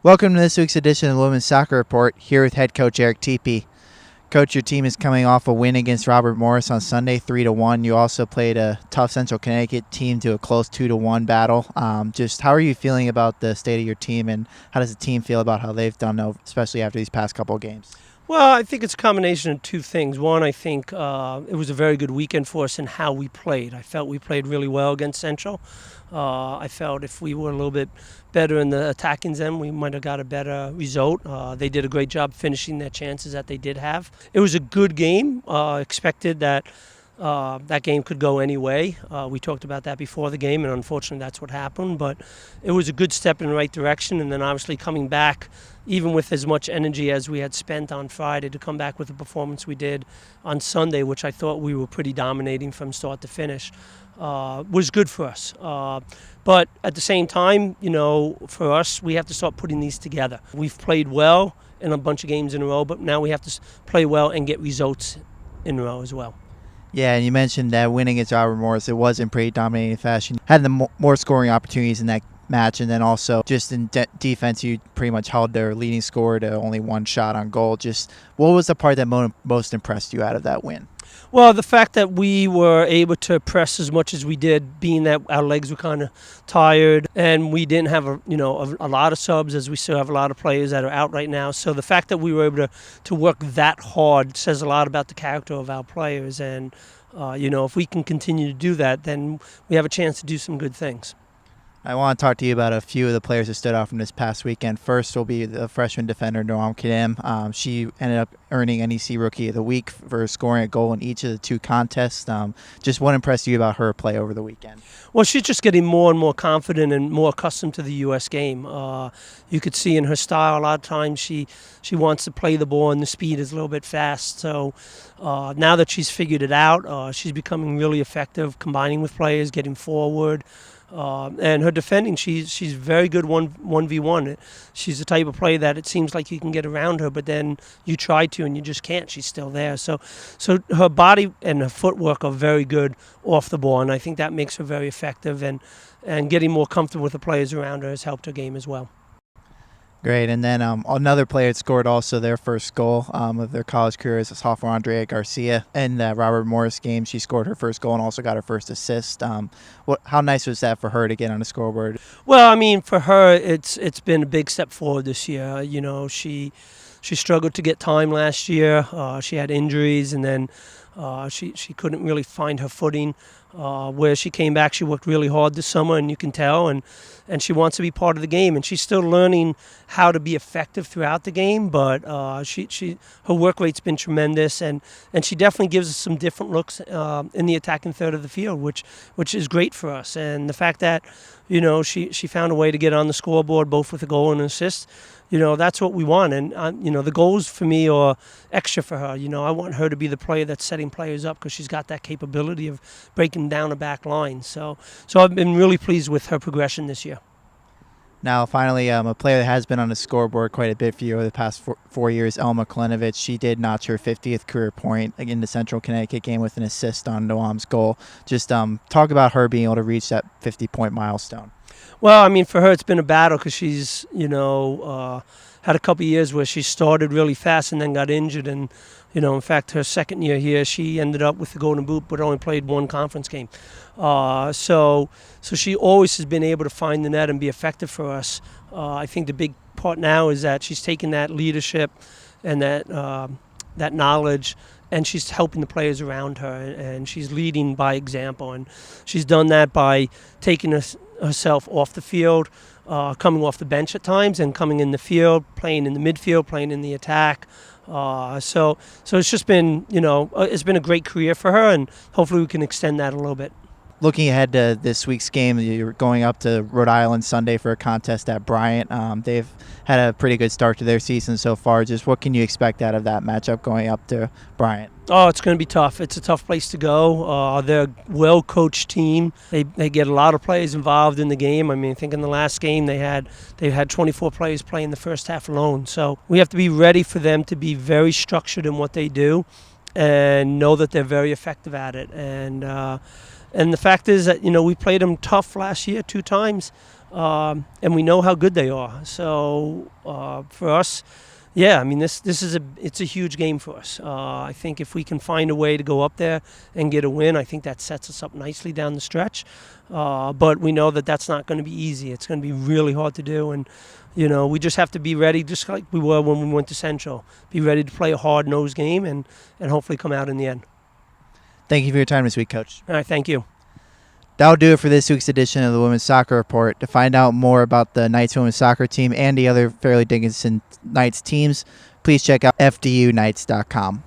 Welcome to this week's edition of the Women's Soccer Report, here with head coach Eric Teepe. Coach, your team is coming off a win against Robert Morris on Sunday, 3-1. You also played a tough Central Connecticut team to a close 2-1 battle. Just how are you feeling about the state of your team, and how does the team feel about how they've done, especially after these past couple of games? Well, I think it's a combination of two things. One, I think it was a very good weekend for us in how we played. I felt we played really well against Central. I felt if we were a little bit better in the attacking end, we might have got a better result. They did a great job finishing their chances that they did have. It was a good game. Expected that that game could go any way. We talked about that before the game, and unfortunately that's what happened. But it was a good step in the right direction, and then obviously coming back, even with as much energy as we had spent on Friday, to come back with the performance we did on Sunday, which I thought we were pretty dominating from start to finish, was good for us. But at the same time, for us, we have to start putting these together. We've played well in a bunch of games in a row, but now we have to play well and get results in a row as well. Yeah, and you mentioned that winning against Robert Morris, it was in pretty dominating fashion. Had the more scoring opportunities in that match, and then also just in defense, you pretty much held their leading scorer to only one shot on goal. Just what was the part that most impressed you out of that win? Well, the fact that we were able to press as much as we did, being that our legs were kind of tired, and we didn't have a lot of subs, as we still have a lot of players that are out right now. So the fact that we were able to work that hard says a lot about the character of our players. And if we can continue to do that, then we have a chance to do some good things. I want to talk to you about a few of the players that stood out from this past weekend. First will be the freshman defender, Lauren McLin. She ended up earning NEC Rookie of the Week for scoring a goal in each of the two contests. Just what impressed you about her play over the weekend? Well, she's just getting more and more confident and more accustomed to the U.S. game. You could see in her style a lot of times she wants to play the ball, and the speed is a little bit fast. So now that she's figured it out, she's becoming really effective, combining with players, getting forward. And her defending, she's very good 1v1. She's the type of player that it seems like you can get around her, but then you try to and you just can't. She's still there. So her body and her footwork are very good off the ball, and I think that makes her very effective. And getting more comfortable with the players around her has helped her game as well. Great. And then another player that scored also their first goal of their college career is a sophomore, Andre Garcia. In the Robert Morris game, she scored her first goal and also got her first assist. How nice was that for her to get on the scoreboard? Well, I mean, for her, it's been a big step forward this year. She struggled to get time last year. She had injuries, and then she couldn't really find her footing. Where she came back, she worked really hard this summer, and you can tell, and she wants to be part of the game, and she's still learning how to be effective throughout the game, but her work rate's been tremendous, and she definitely gives us some different looks in the attacking third of the field, which is great for us. And the fact that she found a way to get on the scoreboard both with a goal and an assist, that's what we want. And the goals for me are extra for her. I want her to be the player that's setting players up, because she's got that capability of breaking down a back line. So I've been really pleased with her progression this year. Now, finally, a player that has been on the scoreboard quite a bit for you over the past 4 years, Lauren McLin. She did notch her 50th career point in the Central Connecticut game with an assist on Noam's goal. Just talk about her being able to reach that 50-point milestone. Well, I mean, for her, it's been a battle, because she's, had a couple of years where she started really fast and then got injured. And, in fact, her second year here, she ended up with the Golden Boot, but only played one conference game. So she always has been able to find the net and be effective for us. I think the big part now is that she's taken that leadership and that knowledge, and she's helping the players around her, and she's leading by example. And she's done that by taking herself off the field, coming off the bench at times, and coming in the field, playing in the midfield, playing in the attack. So it's just been, it's been a great career for her, and hopefully we can extend that a little bit. Looking ahead to this week's game, you're going up to Rhode Island Sunday for a contest at Bryant. They've had a pretty good start to their season so far. Just what can you expect out of that matchup going up to Bryant? Oh, it's going to be tough. It's a tough place to go. They're a well-coached team. They get a lot of players involved in the game. I mean, I think in the last game they had 24 players playing the first half alone. So we have to be ready for them to be very structured in what they do and know that they're very effective at it. And the fact is that, we played them tough last year 2 times. and we know how good they are. So for us, yeah, I mean, it's a huge game for us. I think if we can find a way to go up there and get a win, I think that sets us up nicely down the stretch. But we know that that's not going to be easy. It's going to be really hard to do, and we just have to be ready, just like we were when we went to Central. Be ready to play a hard-nosed game and hopefully come out in the end. Thank you for your time this week, Coach. All right, thank you. That'll do it for this week's edition of the Women's Soccer Report. To find out more about the Knights women's soccer team and the other Fairleigh Dickinson Knights teams, please check out fduknights.com.